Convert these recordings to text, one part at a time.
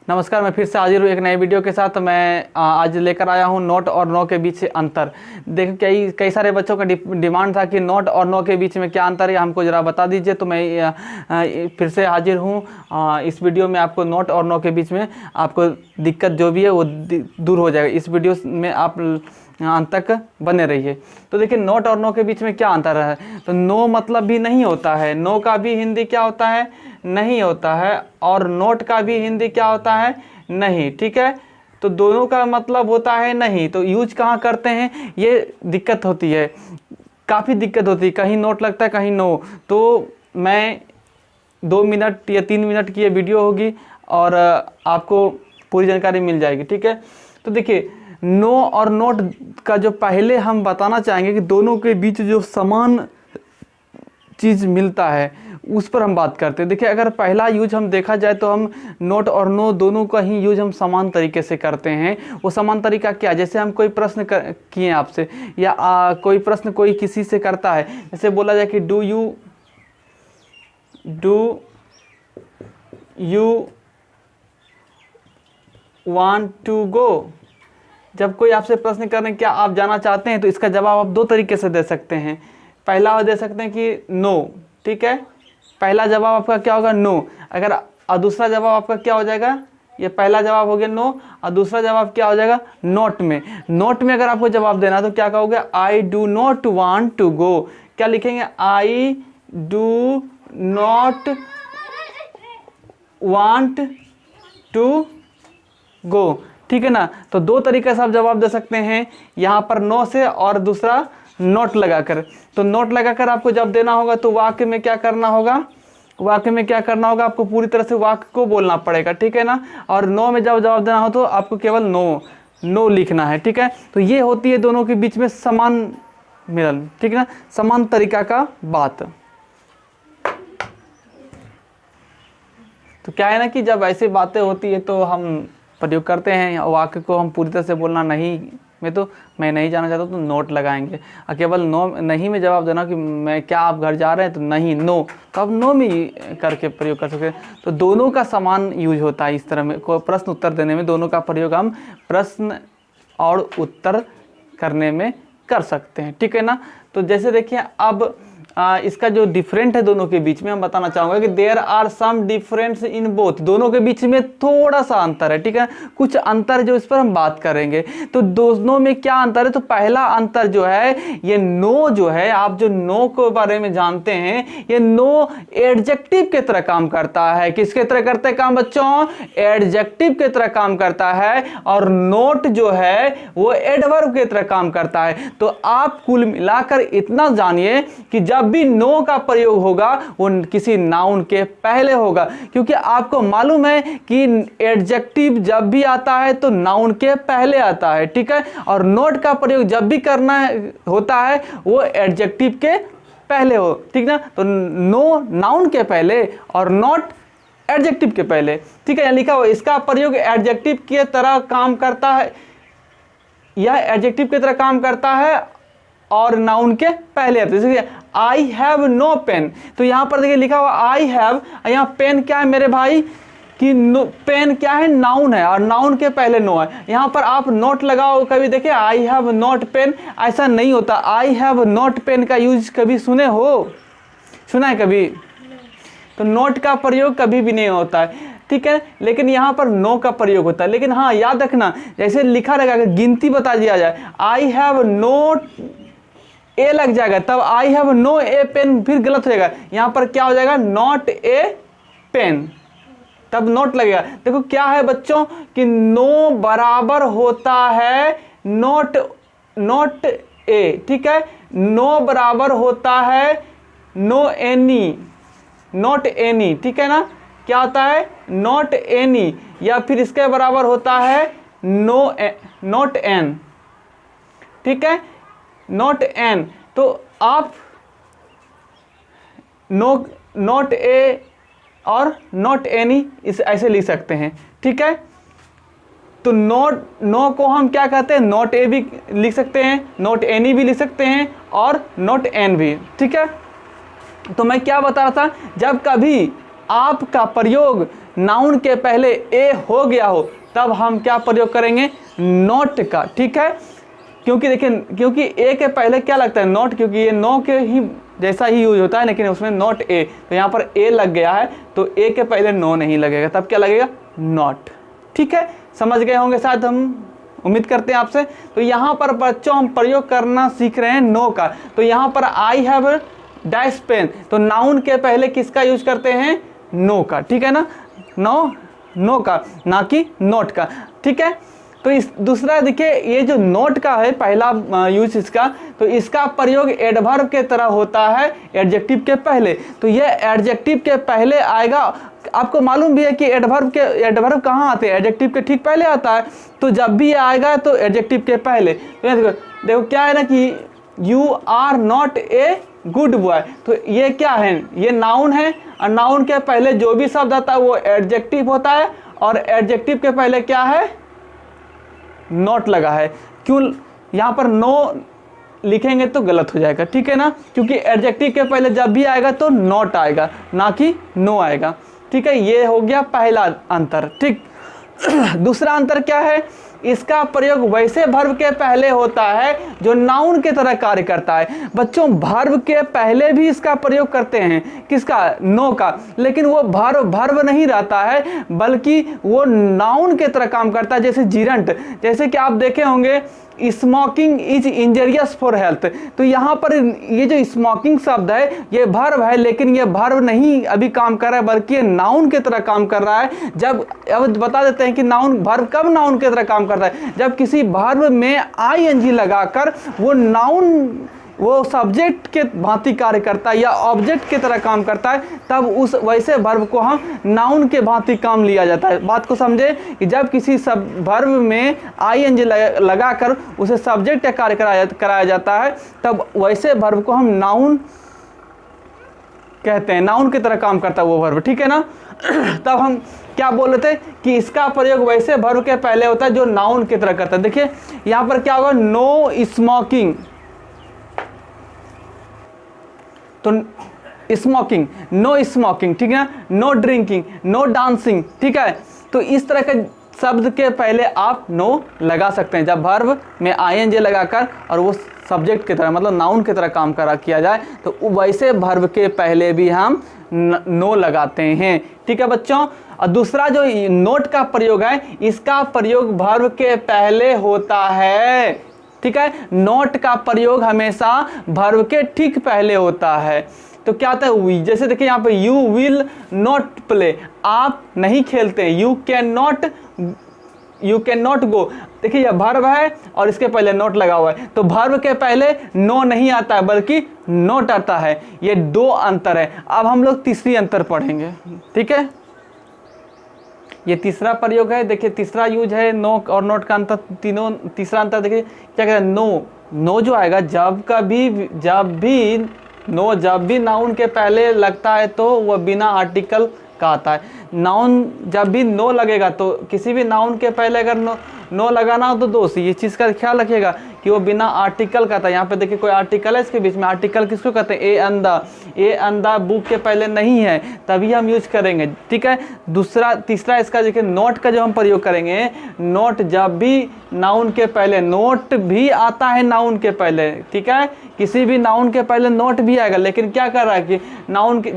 नमस्कार, मैं फिर से हाजिर हूँ एक नए वीडियो के साथ। मैं आज लेकर आया हूँ नोट और नो के बीच अंतर। देखो कई सारे बच्चों का डिमांड था कि नोट और नो के बीच में क्या अंतर है, हमको ज़रा बता दीजिए। तो मैं फिर से हाजिर हूँ इस वीडियो में। आपको नोट और नो के बीच में आपको दिक्कत जो भी है वो दूर हो जाएगा। इस वीडियो में आप अंत तक बने रहिए। तो देखिए, नोट और नो के बीच में क्या अंतर है। तो नो मतलब भी नहीं होता है, नो का भी हिंदी क्या होता है, नहीं होता है। और नोट का भी हिंदी क्या होता है, नहीं। ठीक है, तो दोनों का मतलब होता है नहीं। तो यूज कहाँ करते हैं, ये दिक्कत होती है, काफ़ी दिक्कत होती है। कहीं नोट लगता है, कहीं नो। तो मैं 2 मिनट या 3 मिनट की ये वीडियो होगी और आपको पूरी जानकारी मिल जाएगी। ठीक है, तो देखिए, नो और नोट का जो पहले हम बताना चाहेंगे कि दोनों के बीच जो समान चीज़ मिलता है उस पर हम बात करते हैं। देखिए, अगर पहला यूज हम देखा जाए तो हम नोट और नो दोनों का ही यूज हम समान तरीके से करते हैं। वो समान तरीका क्या, जैसे हम कोई प्रश्न किए आपसे, या कोई प्रश्न कोई किसी से करता है, जैसे बोला जाए कि do you want to go. जब कोई आपसे प्रश्न करें क्या आप जाना चाहते हैं, तो इसका जवाब आप 2 तरीके से दे सकते हैं। पहला दे सकते हैं कि नो। ठीक है, पहला जवाब आपका क्या होगा, नो। अगर और दूसरा जवाब आपका क्या हो जाएगा, ये पहला जवाब हो गया नो, और दूसरा जवाब क्या हो जाएगा, नोट में। नोट में अगर आपको जवाब देना तो क्या कहोगे, I do not want to go. क्या लिखेंगे, I do not want to go. ठीक है ना। तो 2 तरीके से आप जवाब दे सकते हैं, यहाँ पर नो से और दूसरा नोट लगाकर। तो नोट लगाकर आपको जब देना होगा तो वाक्य में क्या करना होगा, आपको पूरी तरह से वाक्य को बोलना पड़ेगा। ठीक है ना। और नो में जब जवाब देना हो तो आपको केवल नो लिखना है। ठीक है, तो ये होती है दोनों के बीच में समान मिलन। ठीक है ना, समान तरीका का बात। तो क्या है ना कि जब ऐसी बातें होती है तो हम प्रयोग करते हैं, वाक्य को हम पूरी तरह से बोलना नहीं में, तो मैं नहीं जाना चाहता तो नोट लगाएंगे। और केवल नो नहीं में जवाब देना कि मैं क्या आप घर जा रहे हैं, तो नहीं नो, तो आप नो में करके प्रयोग कर सकते हैं। तो दोनों का समान यूज होता है। इस तरह में कोई प्रश्न उत्तर देने में दोनों का प्रयोग हम प्रश्न और उत्तर करने में कर सकते हैं। ठीक है ना। तो जैसे देखिए, अब इसका जो डिफरेंट है दोनों के बीच में, हम बताना चाहूँगा कि there are some difference in both. दोनों के बीच में थोड़ा सा अंतर है। ठीक है, कुछ अंतर जो इस पर हम बात करेंगे। तो दोनों में क्या अंतर है, तो पहला अंतर जो है, ये नो जो है, आप जो नो के बारे में जानते हैं, ये नो एडजेक्टिव की तरह काम करता है। किसके तरह करता है काम बच्चों, एडजेक्टिव की तरह काम करता है। और नोट जो है वो एडवर्ब की तरह काम करता है। तो आप कुल मिलाकर इतना जानिए कि जब भी नो का प्रयोग होगा वो किसी नाउन के पहले होगा, क्योंकि आपको मालूम है कि एडजेक्टिव जब भी आता है तो नाउन के पहले आता है। ठीक है, और नोट का प्रयोग जब भी करना होता है वो एडजेक्टिव के पहले हो। ठीक ना। तो नो नाउन के पहले और नोट एडजेक्टिव के पहले। ठीक है, लिखा हुआ इसका प्रयोग एडजेक्टिव की तरह काम करता है, यह एडजेक्टिव की तरह काम करता है और नाउन के पहले आते हैं। आई हैव नो पेन, तो यहां पर देखिए लिखा हुआ आई हैव, यहाँ पेन क्या है मेरे भाई, कि पेन क्या है, नाउन है, और नाउन के पहले नो है। यहां पर आप नोट लगाओ, कभी देखिए आई हैव नॉट पेन, ऐसा नहीं होता। आई हैव नॉट पेन का यूज कभी सुना है कभी, तो नोट का प्रयोग कभी भी नहीं होता है। ठीक है, लेकिन यहाँ पर नो का प्रयोग होता है। लेकिन हाँ, याद रखना, जैसे लिखा रहेगा, अगर गिनती बता दिया जाए, आई हैव नोट ए लग जाएगा, तब I have no a pen, फिर गलत हो जाएगा। यहाँ पर क्या हो जाएगा, नॉट ए पेन, तब नोट लगेगा। देखो क्या है बच्चों कि नो बराबर होता है नोट ए। ठीक है, नो बराबर होता है नॉट एनी। ठीक है ना, क्या होता है, नॉट एनी, या फिर इसके बराबर होता है नॉट एन। ठीक है, नॉट एन। तो आप नॉट ए और नॉट एनी इस ऐसे लिख सकते हैं। ठीक है, तो नो को हम क्या कहते हैं, नॉट ए भी लिख सकते हैं, नॉट एनी भी लिख सकते हैं, और नॉट एन भी। ठीक है, तो मैं क्या बता रहा था, जब कभी आपका प्रयोग नाउन के पहले ए हो गया हो तब हम क्या प्रयोग करेंगे, नॉट का। ठीक है, क्योंकि देखिए, क्योंकि ए के पहले क्या लगता है, नॉट, क्योंकि ये नो के ही जैसा ही यूज होता है लेकिन उसमें नॉट ए, तो यहाँ पर ए लग गया है तो ए के पहले नो नहीं लगेगा, तब क्या लगेगा, नॉट। ठीक है, समझ गए होंगे शायद, हम उम्मीद करते हैं आपसे। तो यहाँ पर बच्चों हम प्रयोग करना सीख रहे हैं नो का। तो यहाँ पर आई हैव डैश पेन, तो नाउन के पहले किसका यूज करते हैं, नो का। ठीक है ना, नो का, ना कि नोट का। ठीक है, तो इस दूसरा देखिए, ये जो नोट का है पहला यूज इसका, तो इसका प्रयोग एडवर्ब के तरह होता है एडजेक्टिव के पहले। तो ये एडजेक्टिव के पहले आएगा। आपको मालूम भी है कि एडवर्ब कहाँ आते हैं, एडजेक्टिव के ठीक पहले आता है। तो जब भी आएगा तो एडजेक्टिव के पहले। तो देखो क्या है ना कि you are not a good boy, तो ये क्या है, ये नाउन है और नाउन के पहले जो भी शब्द आता है वो एडजेक्टिव होता है और एडजेक्टिव के पहले क्या है, नॉट लगा है। क्यों यहाँ पर नो लिखेंगे तो गलत हो जाएगा। ठीक है ना, क्योंकि एडजेक्टिव के पहले जब भी आएगा तो नॉट आएगा, ना कि नो आएगा। ठीक है, ये हो गया पहला अंतर। ठीक, दूसरा अंतर क्या है, इसका प्रयोग वैसे वर्ब के पहले होता है जो नाउन के तरह कार्य करता है। बच्चों वर्ब के पहले भी इसका प्रयोग करते हैं, किसका, नो का, लेकिन वो वर्ब नहीं रहता है बल्कि वो नाउन के तरह काम करता है, जैसे जिरंट। जैसे कि आप देखे होंगे smoking is injurious for health, तो यहाँ पर ये जो स्मोकिंग शब्द है ये वर्ब है, लेकिन ये वर्ब नहीं अभी काम कर रहा है बल्कि ये नाउन की तरह काम कर रहा है। जब अब बता देते हैं कि नाउन वर्ब कब नाउन की तरह काम करता है, जब किसी वर्ब में आईएनजी लगाकर वो नाउन, वो सब्जेक्ट के भांति कार्य करता है या ऑब्जेक्ट की तरह काम करता है, तब उस वैसे वर्ब को हम नाउन के भांति काम लिया जाता है। बात को समझे कि जब किसी वर्ब में आईएनजी लगाकर उसे सब्जेक्ट का कार्य कराया जाता है तब वैसे वर्ब को हम नाउन कहते हैं, नाउन की तरह काम करता है वो वर्ब। ठीक है ना, तब हम क्या बोल रहे थे कि इसका प्रयोग वैसे वर्ब के पहले होता है जो नाउन की तरह करता है। देखिए यहाँ पर क्या होगा, नो स्मोकिंग, तो स्मोकिंग, नो स्मोकिंग, ठीक है, नो ड्रिंकिंग, नो डांसिंग। ठीक है, तो इस तरह के शब्द के पहले आप नो लगा सकते हैं जब वर्ब में आईएनजी लगाकर और वो सब्जेक्ट की तरह मतलब नाउन की तरह काम किया जाए, तो वैसे वर्ब के पहले भी हम नो लगाते हैं। ठीक है बच्चों, और दूसरा जो नोट का प्रयोग है, इसका प्रयोग वर्ब के पहले होता है। ठीक है, नोट का प्रयोग हमेशा वर्ब के ठीक पहले होता है। तो क्या होता है, जैसे देखिए यहाँ पे यू विल नॉट प्ले, आप नहीं खेलते, यू कैन नॉट गो। देखिए यह वर्ब है और इसके पहले नोट लगा हुआ है, तो वर्ब के पहले नो नहीं आता है बल्कि नोट आता है। ये दो अंतर है। अब हम लोग तीसरी अंतर पढ़ेंगे। ठीक है, ये तीसरा प्रयोग है। देखिए तीसरा यूज है नो और नोट का अंतर, तीनों। तीसरा अंतर देखिए क्या कहते हैं, नो जो आएगा जब भी नाउन के पहले लगता है तो वह बिना आर्टिकल का आता है। नाउन जब भी नो लगेगा तो किसी भी नाउन के पहले अगर नो लगाना हो तो दोस्त ये चीज़ का ख्याल रखिएगा कि वो बिना आर्टिकल का था। यहाँ पे देखिए कोई आर्टिकल है इसके बीच में, आर्टिकल किसको कहते हैं, ए अंदा बुक के पहले नहीं है तभी हम यूज करेंगे। ठीक है, तीसरा इसका देखिए नोट का जो हम प्रयोग करेंगे, नोट जब भी नाउन के पहले, नोट भी आता है नाउन के पहले। ठीक है, किसी भी नाउन के पहले नोट भी आएगा, लेकिन क्या कर रहा है कि नाउन के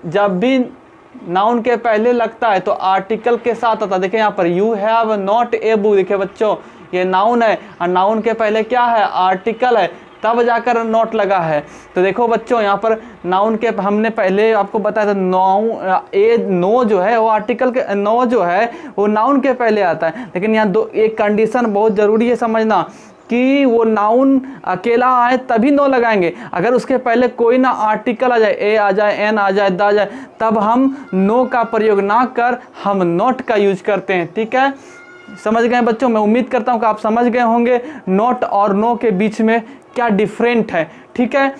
जब भी नाउन के पहले लगता है तो आर्टिकल के साथ आता है। देखिए यहाँ पर you have not a book, देखिए बच्चों ये नाउन है और नाउन के पहले क्या है, आर्टिकल है, तब जाकर नॉट लगा है। तो देखो बच्चों यहाँ पर नाउन के, हमने पहले आपको बताया था नो जो है वो आर्टिकल के, नो जो है वो नाउन के पहले आता है। लेकिन यहाँ एक कंडीशन बहुत ज़रूरी है समझना कि वो नाउन अकेला आए तभी नो लगाएंगे। अगर उसके पहले कोई ना आर्टिकल आ जाए, ए आ जाए, एन आ जाए, द आ जाए, तब हम नो का प्रयोग ना कर हम नोट का यूज करते हैं। ठीक है, समझ गए बच्चों? मैं उम्मीद करता हूँ कि आप समझ गए होंगे नोट और नो के बीच में क्या डिफरेंट है। ठीक है,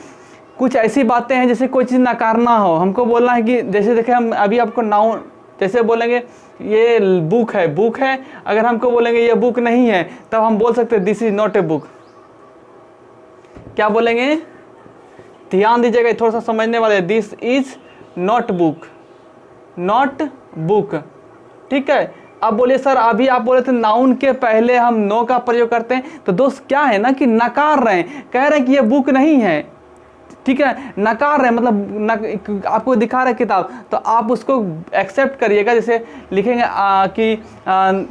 कुछ ऐसी बातें हैं जैसे कोई चीज़ नकारना हो, हमको बोलना है कि जैसे देखें हम अभी आपको नाउन जैसे बोलेंगे ये बुक है, अगर हमको बोलेंगे ये बुक नहीं है तब हम बोल सकते हैं this is not a book. क्या बोलेंगे, ध्यान दीजिएगा, थोड़ा सा समझने वाले, this is not book, not book, ठीक है। अब बोलिए सर अभी आप बोले थे नाउन के पहले हम नो का प्रयोग करते हैं, तो दोस्त क्या है ना कि नकार रहे हैं, कह रहे हैं कि ये बुक नहीं है, ठीक है, नकार रहे हैं मतलब आपको दिखा रहे किताब, तो आप उसको एक्सेप्ट करिएगा। जैसे लिखेंगे कि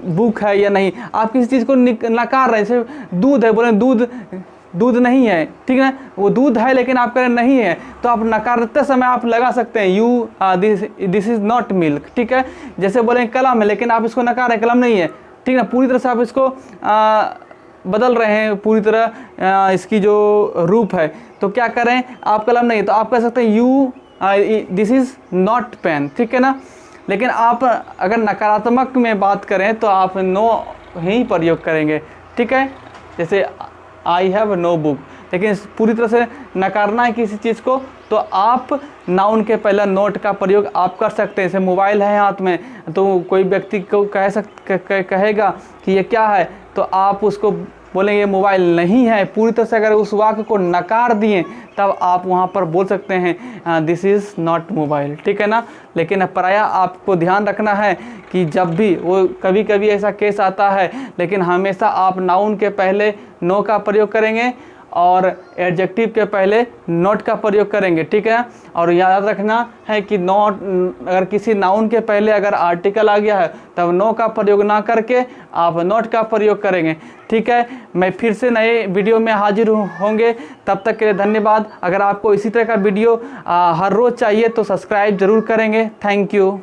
बुक है या नहीं, आप किसी चीज़ को नकार रहे हैं। जैसे दूध है, बोले दूध नहीं है, ठीक है, वो दूध है लेकिन आप कह रहे नहीं है, तो आप नकारते समय आप लगा सकते हैं you this is not milk, ठीक है। जैसे बोले कलम है लेकिन आप इसको नकार रहे हैं, कलम नहीं है, ठीक है, पूरी तरह से आप इसको बदल रहे हैं, पूरी तरह इसकी जो रूप है, तो क्या करें, आप कलम नहीं है तो आप कह सकते हैं you this is not pen, ठीक है ना। लेकिन आप अगर नकारात्मक में बात करें तो आप नो ही प्रयोग करेंगे, ठीक है। जैसे आई हैव नो बुक, लेकिन पूरी तरह से नकारना है किसी चीज़ को, तो आप नाउन के पहले नोट का प्रयोग आप कर सकते हैं। जैसे मोबाइल है हाथ में, तो कोई व्यक्ति को कहेगा कि ये क्या है, तो आप उसको बोलेंगे ये मोबाइल नहीं है। पूरी तरह से अगर उस वाक्य को नकार दिए तब आप वहाँ पर बोल सकते हैं दिस इज़ नॉट मोबाइल, ठीक है ना। लेकिन प्रायः आपको ध्यान रखना है कि जब भी वो कभी कभी ऐसा केस आता है, लेकिन हमेशा आप नाउन के पहले नो का प्रयोग करेंगे और एडजेक्टिव के पहले नॉट का प्रयोग करेंगे, ठीक है। और याद रखना है कि नॉट, अगर किसी नाउन के पहले अगर आर्टिकल आ गया है तब नो का प्रयोग ना करके आप नॉट का प्रयोग करेंगे, ठीक है। मैं फिर से नए वीडियो में हाजिर होंगे, तब तक के लिए धन्यवाद। अगर आपको इसी तरह का वीडियो हर रोज़ चाहिए तो सब्सक्राइब ज़रूर करेंगे। Thank you.